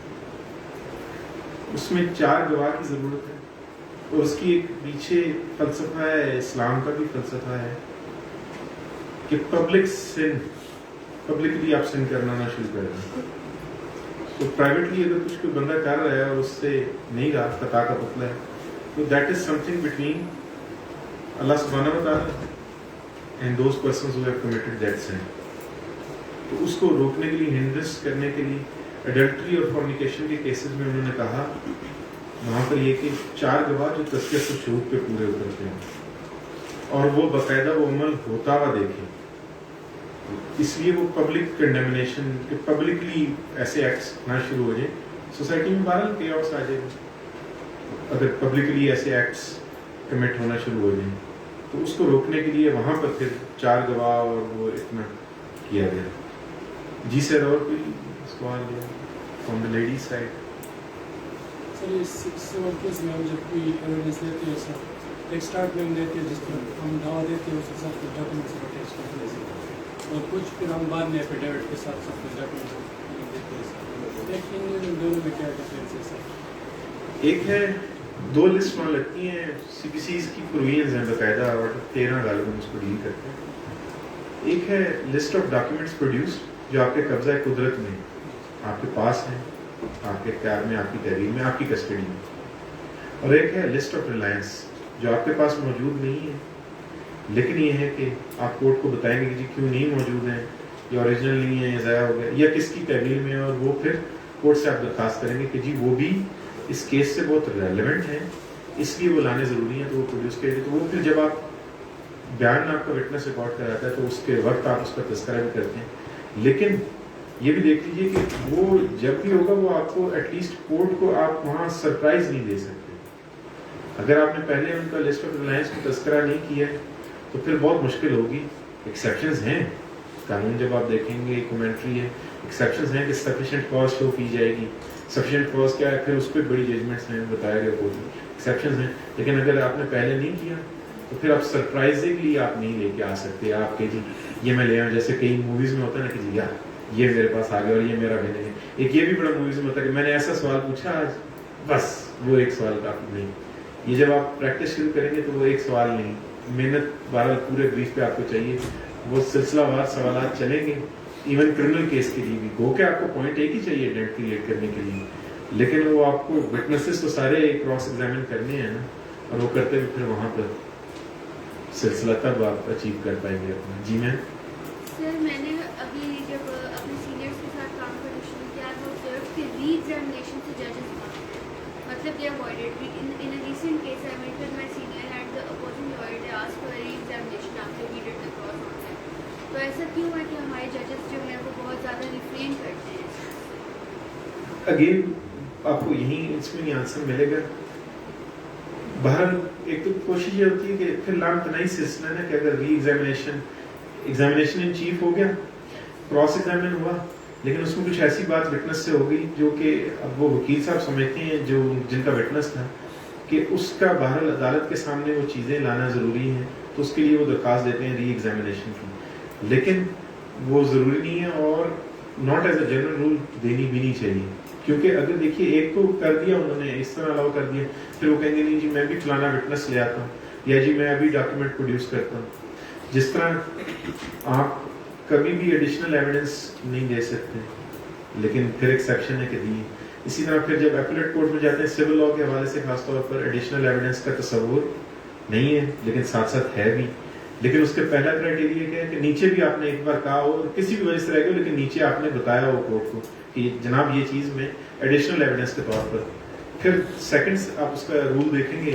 اس میں 4 گواہ کی ضرورت ہے، اور اس کی ایک پیچھے فلسفہ ہے، اسلام کا بھی فلسفہ ہے کہ پبلکلی آپ سن کرنا نہ شروع کر دیں. تو پرائیویٹلی اگر کچھ کوئی بندہ کر رہا ہے اور اس سے نہیں رہا، خطا کا پتلا ہے، تو that is something between Allah سبحانہ و تعالیٰ and those persons who have committed that sin. تو اس کو روکنے کے لیے، ہنڈرنس کرنے کے لیے ایڈلٹری اور فورنیکیشن کے کیسز میں انہوں نے کہا وہاں پر یہ کہ 4 گواہ جو تذکیۃ الشہود پہ پورے اترتے ہیں اور وہ باقاعدہ وہ عمل ہوتا ہوا دیکھیں. اس لیے وہ پبلک کنڈیمنیشن کہ پبلکلی ایسے ایکٹس نہ شروع ہو جائیں. سوسائٹی میں بہرحال کیوس آ جائے گا اگر پبلکلی ایسے ایکٹس کمٹ ہونا شروع ہو جائیں. تو اس کو روکنے کے لیے وہاں پر پھر 4 گواہ اور وہ اتنا کیا گیا. جی سر، اور کوئی سوال ہے from the lady side? Sir اس کیس میں ہم جب کوئی ایویڈنس دیتے ہیں سر، ایک اسٹارٹ میں ہم دیتے ہیں جس پر ہم دعویٰ دیتے ہیں اس کے ساتھ کچھ ڈاکومنٹس اٹیچ کرتے ہیں، اور کچھ پھر ہم بعد میں ایفیڈیوٹ کے ساتھ ساتھ کچھ ڈاکومنٹس دیتے ہیں سر. ایک ان دونوں میں کیا ڈفرینس ہے سر؟ ایک ہے 2 لسٹ وہاں لگتی ہیں، سی پی سیز کی پروویژنز ہیں باقاعدہ، اور 13 غالباً اس کو ڈیل کرتے ہیں. ایک ہے لسٹ آف ڈاکیومنٹس پروڈیوسڈ جو آپ کے قبضہ قدرت میں آپ کے پاس ہیں، آپ کے اختیار میں، آپ کی تحریر میں، آپ کی کسٹڈی میں. اور ایک ہے لسٹ آف ریلائنس جو آپ کے پاس موجود نہیں ہے، لیکن یہ ہے کہ آپ کورٹ کو بتائیں گے کہ جی کیوں نہیں موجود ہیں، یہ اوریجنل نہیں ہے، یہ ضائع ہو گیا، یا کس کی تحریر میں، اور وہ پھر کورٹ سے آپ درخواست کریں گے کہ جی وہ بھی اس کیس سے بہت ریلیونٹ ہیں، اس لیے وہ لانے ضروری ہیں، تو وہ پروڈیوس کریں گے. تو وہ پھر جب آپ بیان آپ کا وٹنس ریکارڈ کراتا ہے تو اس کے وقت آپ اس کا تذکرہ بھی کرتے ہیں. لیکن یہ بھی دیکھ لیجیے کہ وہ جب بھی ہوگا وہ آپ کو ایٹ لیسٹ کورٹ کو آپ وہاں سرپرائز نہیں دے سکتے. اگر آپ نے پہلے ان کا لسٹ آف ریلائنس کو تذکرہ نہیں کیا ہے تو پھر بہت مشکل ہوگی. ایکسیپشنز ہیں، قانون جب آپ دیکھیں گے کومنٹری ہے، ایکسیپشنز ہیں کہ سفیشینٹ کاز شو کی جائے گی. سفیشینٹ کاز کیا ہے، پھر اس پہ بڑی ججمنٹس ہیں، بتایا گیا کورٹ میں ایکسیپشنز ہیں. لیکن اگر آپ نے پہلے نہیں کیا تو پھر آپ سرپرائزنگلی آپ نہیں لے کے آ سکتے. آپ کہ جی یہ میں لے آؤں، جیسے کئی موویز میں ہوتا ہے نا کہ جی یار یہ میرے پاس آ گیا اور یہ میرا بھی نہیں ہے. ایک یہ بھی بڑا موویز میں ہوتا ہے کہ میں نے ایسا سوال پوچھا آج، بس وہ ایک سوال کافی نہیں. یہ جب آپ پریکٹس شروع کریں گے تو وہ ایک سوال نہیں، محنت 12 پورے بریف پہ آپ کو چاہیے. وہ سلسلہ وار سوالات چلیں گے ایون کرمنل کیس کے لیے بھی. گو کہ آپ کو پوائنٹ ایک ہی چاہیے آئیڈینٹیفائیٹ کرنے کے لیے، لیکن وہ آپ کو وٹنسز تو سارے کراس ایگزامن کرنے ہیں نا، اور وہ کرتے ہوئے پھر وہاں پر سلسلہ تب آپ اچیو کر پائیں گے اپنا. جی میم. سر میں نے ابھی جب اپنے سینئرس کے ساتھ کام کرنا شروع کیا تو صرف کہ ری ایگزامینیشن سے ججز مطلب they avoided in a recent case I met with my senior and the opposing lawyer they asked for a re-examination after we did the cross online. تو ایسا کیوں ہے کہ ہمارے ججز جو ہیں وہ بہت زیادہ ریفرین کرتے ہیں؟ اگین آپ کو یہیں اس میں آنسر ملے گا. بہرحال ایک تو کوشش یہ ہوتی ہے کہ پھر لام تنائی سلسلہ ہے کہ اگر ری ایگزامینیشن ان چیف ہو گیا، کراس ایگزامن ہوا، لیکن اس میں کچھ ایسی بات وٹنس سے ہو گئی جو کہ اب وہ وکیل صاحب سمجھتے ہیں جو جن کا وٹنس تھا کہ اس کا بہرحال عدالت کے سامنے وہ چیزیں لانا ضروری ہیں، تو اس کے لیے وہ درخواست دیتے ہیں ری ایگزامینیشن کی. لیکن وہ ضروری نہیں ہے اور not as a general rule دینی بھی نہیں چاہیے. کیونکہ اگر دیکھیے ایک تو کر دیا انہوں نے اس طرح الاؤ کر دیا، پھر وہ کہیں گے نہیں جی میں بھی فلانا وٹنس لے آتا ہوں، یا جی میں ابھی ڈاکیومنٹ پروڈیوس کرتا ہوں. جس طرح آپ کبھی بھی ایڈیشنل ایویڈنس نہیں دے سکتے، لیکن پھر ایکسیپشن ہے کہ دیے. اسی طرح پھر جب ایپلیٹ کورٹ میں جاتے ہیں سول لاء کے حوالے سے خاص طور پر ایڈیشنل ایویڈنس کا تصور نہیں ہے، لیکن ساتھ ساتھ ہے بھی. لیکن اس کے پہلا کرائٹیریا کیا ہے کہ نیچے بھی آپ نے ایک بار کہا ہو، کسی بھی وجہ سے رہ گیا، لیکن نیچے آپ نے بتایا ہو کورٹ کو کہ جناب یہ چیز میں ایڈیشنل ایویڈنس کے طور پر. پھر سیکنڈ آپ اس کا رول دیکھیں گے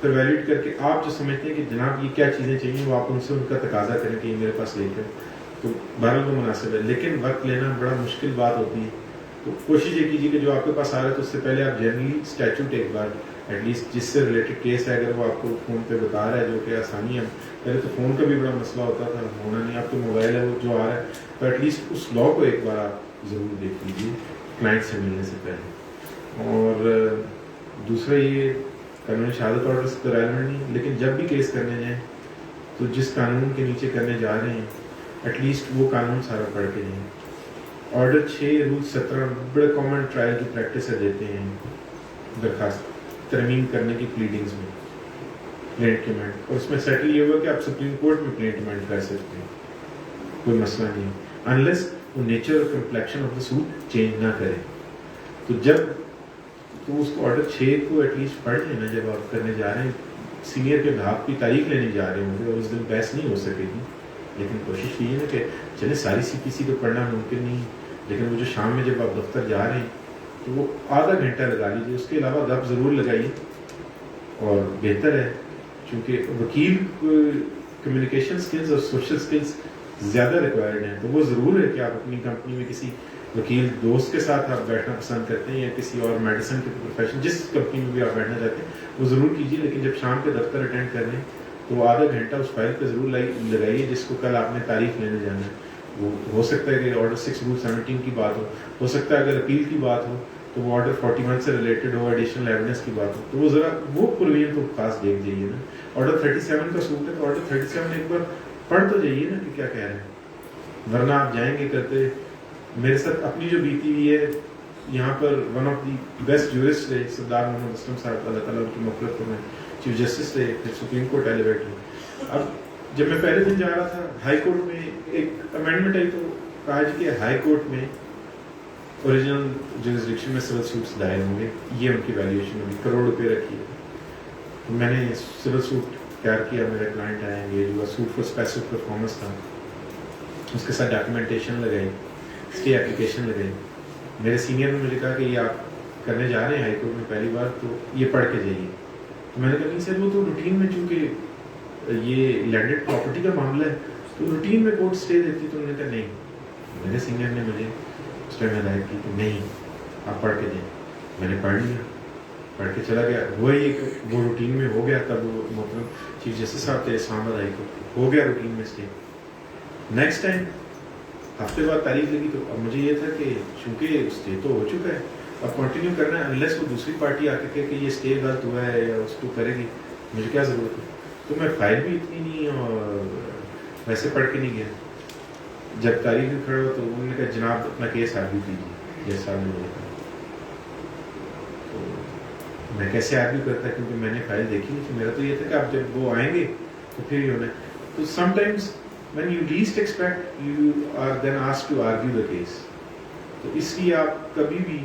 پھر ویلیڈ کر کے آپ جو سمجھتے ہیں کہ جناب یہ کیا چیزیں چاہیے وہ آپ ان سے ان کا تقاضا کریں کہ یہ میرے پاس لے کر، تو بہرحال وہ مناسب ہے. لیکن وقت لینا بڑا مشکل بات ہوتی ہے، تو کوشش یہ کیجیے کہ جو آپ کے پاس آ رہا ہے تو اس سے پہلے آپ جنرلی اسٹیچوٹ ایک بار ایٹ لیسٹ جس سے ریلیٹڈ کیس ہے اگر وہ آپ کو فون پہ بتا رہا ہے، جو کہ آسانی ہے. پہلے تو فون کا بھی بڑا مسئلہ ہوتا تھا، ہونا نہیں، آپ کے موبائل ہے وہ جو آ رہا ہے، تو ایٹ لیسٹ اس لا کو ایک بار آپ ضرور دیکھ لیجیے کلائنٹ سے ملنے سے پہلے. اور دوسرا یہ قانون شہادت آرڈر تو ریلیونٹ نہیں، لیکن جب بھی کیس کرنے جائیں تو جس قانون کے نیچے کرنے جا رہے ہیں ایٹ لیسٹ وہ قانون سارا پڑھ کے جائیں. آرڈر 6 رول 17 بڑے کامن ٹرائل کی پریکٹس سے دیتے ہیں درخواست ترمیم کرنے کی پلیڈنگز میں پلینٹمنٹ، اور اس میں سیٹل یہ ہوا کہ آپ سپریم کورٹ میں پلینٹمنٹ کر سکتے ہیں، کوئی مسئلہ نہیں انلیس وہ نیچر اور complexion of the suit change نہ کرے. تو جب تو اس کو آرڈر 6 کو ایٹ لیسٹ پڑھ لینا جب آپ کرنے جا رہے ہیں. سینئر کے بھاپ کی تاریخ لینے جا رہے ہوں گے اور اس دن بحث نہیں ہو سکے گی، لیکن کوشش کیجیے نا کہ چلے ساری سی پی سی تو پڑھنا ممکن نہیں، لیکن وہ جو شام میں جب آپ دفتر جا رہے ہیں تو وہ آدھا گھنٹہ لگا لیجیے. اس کے علاوہ گپ ضرور لگائیے، اور بہتر ہے چونکہ وکیل کمیونیکیشن سکلز اور سوشل سکلز زیادہ ریکوائرڈ ہیں، تو وہ ضرور ہے کہ آپ اپنی کمپنی میں کسی وکیل دوست کے ساتھ آپ بیٹھنا پسند کرتے ہیں یا کسی اور میڈیسن کے پروفیشن جس کمپنی میں بھی آپ بیٹھنا چاہتے ہیں وہ ضرور کیجیے. لیکن جب شام کے دفتر اٹینڈ کر لیں تو وہ آدھا گھنٹہ اس فائل پہ ضرور لگائیے جس کو کل آپ نے تاریخ لینے جانا ہے. وہ ہو سکتا ہے کہ آرڈر 6 رول 17 کی بات ہو سکتا ہے اگر اپیل کی بات ہو تو وہ آرڈر 41 سے ریلیٹڈ ہو، ایڈیشنل ایویڈنس کی بات ہو تو وہ ذرا وہ پروین تو خاص دیکھ جائیے نا. آرڈر 37 کا سوٹ ہے تو آرڈر 37 ایک بار پڑھ تو جائیے نا کہ کیا کہہ رہے ہیں، ورنہ آپ جائیں گے کرتے. میرے ساتھ اپنی جو بیتی ہوئی ہے یہاں پر one of the best jurist رہے سردار محمد اسلم صاحب، اللہ تعالیٰ ان کی مغفرت فرمائے، چیف جسٹس رہے، پھر سپریم کورٹ ایلیویٹ ہوئے. اب جب میں پہلے دن جا رہا تھا ہائی کورٹ میں ایک امینڈمنٹ آئی تو کہا جی کہ ہائی کورٹ میں اوریجنل جورسڈکشن میں سول سوٹس دائر ہوں گے، یہ ان کی ویلیویشن ہوگی، کروڑ روپے رکھی ہے. تو میں نے سول سوٹ تیار کیا، میرا کلائنٹ آیا، یہ جو سوٹ فور اسپیسیفک پرفارمنس تھا، اس کے ساتھ ڈاکیومنٹیشن لگائی، اسٹے اپلیکیشن لگائی. میرے سینئر نے مجھے کہا کہ یہ آپ کرنے جا رہے ہیں ہائی کورٹ میں پہلی بار تو یہ پڑھ کے جائیے. تو میں نے کہا نہیں سر وہ تو روٹین میں چونکہ یہ لینڈڈ پراپرٹی کا معاملہ ہے تو روٹین میں کورٹ اسٹے دیتی. تو انہوں نے کہا نہیں، میرے سینئر نے مجھے اس ٹائم ہدایت کی کہ نہیں آپ پڑھ کے جائیں. میں نے پڑھ لیا، پڑھ کے چلا گیا. ہوا یہ کہ وہ روٹین میں ہو گیا. تب وہ محترم چیف جسٹس صاحب تھے اسلام آباد ہائی کورٹ، ہو گیا روٹین میں اسٹے. نیکسٹ ٹائم ہفتے بعد تاریخ لگی تو اب مجھے یہ تھا کہ چونکہ اسٹے تو ہو چکا ہے اب کنٹینیو کرنا ہے، انلیس وہ دوسری پارٹی آ کے کہے کہ یہ اسٹے غلط ہوا ہے یا اس کو کرے گی، مجھے کیا ضرورت ہے. تو میں فائل بھی اتنی نہیں اور ویسے پڑھ کے نہیں گیا. جب تاریخ میں کھڑا ہوا تو انہوں نے کہا جناب اپنا کیس آرگیو کیجیے جیسا میں نے کہا. تو میں کیسے آرگیو کرتا کیونکہ میں نے فائل دیکھی نہیں تھی. میرا تو یہ تھا کہ آپ جب وہ آئیں گے تو پھر ہی ہونا ہے. تو some times when you least expect you are then asked to argue the case. تو اس لیے آپ کبھی بھی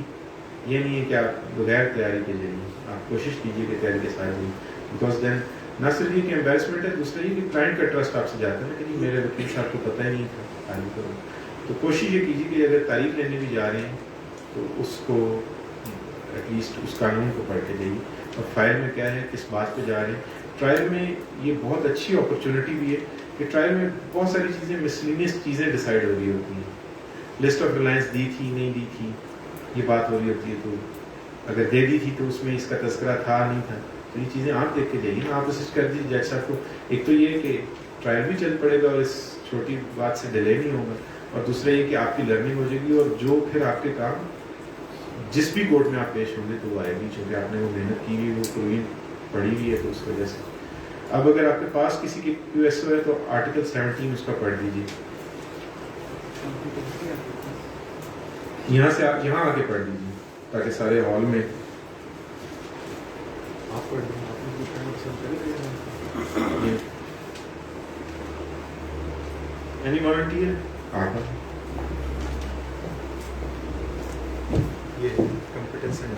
یہ نہیں ہے کہ آپ بغیر تیاری کے جائیے، آپ کوشش کیجیے کہ تیاری کے ساتھ جائیں. بیکاز دین نہ صرف یہ کہ امبیرسمنٹ ہے، دوسرا یہ کہ کلائنٹ کا ٹرسٹ آپ سے جاتا ہے نا کہ نہیں میرے وکیل صاحب کو پتہ ہی نہیں تھا آگے کروں. تو کوشش یہ کیجیے کہ اگر تاریخ لینے بھی جا رہے ہیں تو اس کو ایٹ لیسٹ اس قانون کو پڑھ کے جائیے. اور فائل میں کیا ہے، کس بات پہ جا رہے ہیں. ٹرائل میں یہ بہت اچھی اپرچونٹی بھی ہے کہ ٹرائل میں بہت ساری چیزیں مسلینیس چیزیں ڈیسائیڈ ہو رہی ہوتی ہیں. لسٹ آف ریلائنس دی تھی نہیں دی تھی یہ بات ہو رہی ہوتی ہے. تو اگر دے دی تھی تو اس میں اس کا تذکرہ تھا نہیں تھا. تو یہ چیزیں آپ دیکھ کے جائیے نا. آپ اسسٹ کر دیجیے جج صاحب کو. ایک تو یہ کہ ٹرائل بھی چل پڑے گا اور اس چھوٹی بات سے ڈیلے نہیں ہوگا، اور دوسرا یہ کہ آپ کی لرننگ ہو جائے گی اور جو پھر آپ کے کام جس بھی کورٹ میں آپ پیش ہوں گے تو وہ آئے گی، چونکہ آپ نے وہ محنت کی ہوئی وہ پروین پڑھی ہوئی ہے. تو اس وجہ سے اب اگر آپ کے پاس کسی کی کیو ایس او ہے تو آرٹیکل 17 اس کا پڑھ دیجیے. یہاں سے آپ یہاں آ کے پڑھ دیجیے تاکہ سارے ہال میں آپ پڑھ دیں. اینی والنٹیئر آپ یہ competence and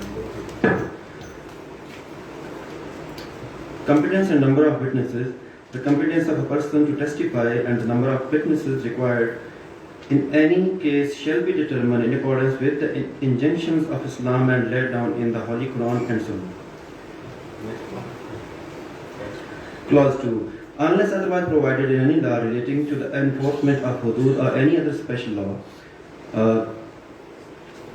Competence and number of witnesses. The competence of a person to testify and the number of witnesses required in any case shall be determined in accordance with the injunctions of Islam and laid down in the Holy Quran and Sunnah. Clause 2. Unless otherwise provided in any law relating to the enforcement of hudud or any other special law,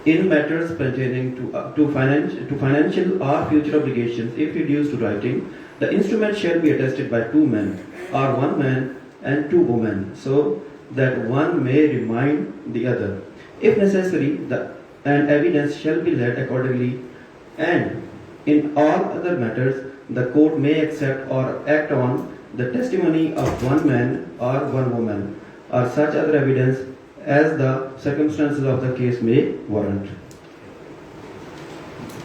in matters pertaining to financial or future obligations, if reduced to writing, the instrument shall be attested by 2 men, or 1 man and 2 women, so that one may remind the other. If necessary, an evidence shall be led accordingly, and in all other matters, the court may accept or act on the testimony of 1 man or 1 woman, or such other evidence as the circumstances of the case may warrant.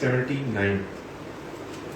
79,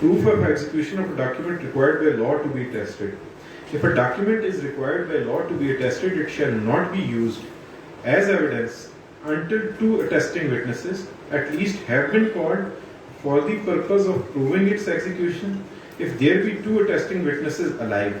Proof of execution of a document required by law to be attested. If a document is required by law to be attested, it shall not be used as evidence until 2 attesting witnesses at least have been called for the purpose of proving its execution, if there be 2 attesting witnesses alive.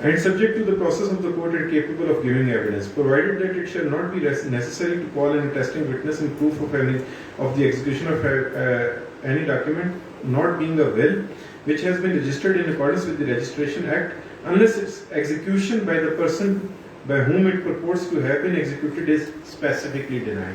And subject to the process of the court and capable of giving evidence, provided that it shall not be necessary to call an attesting witness in proof of the execution of any document, not being a will which has been registered in accordance with the Registration Act, unless its execution by the person by whom it purports to have been executed is specifically denied.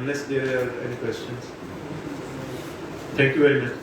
Unless there are any questions. Thank you very much.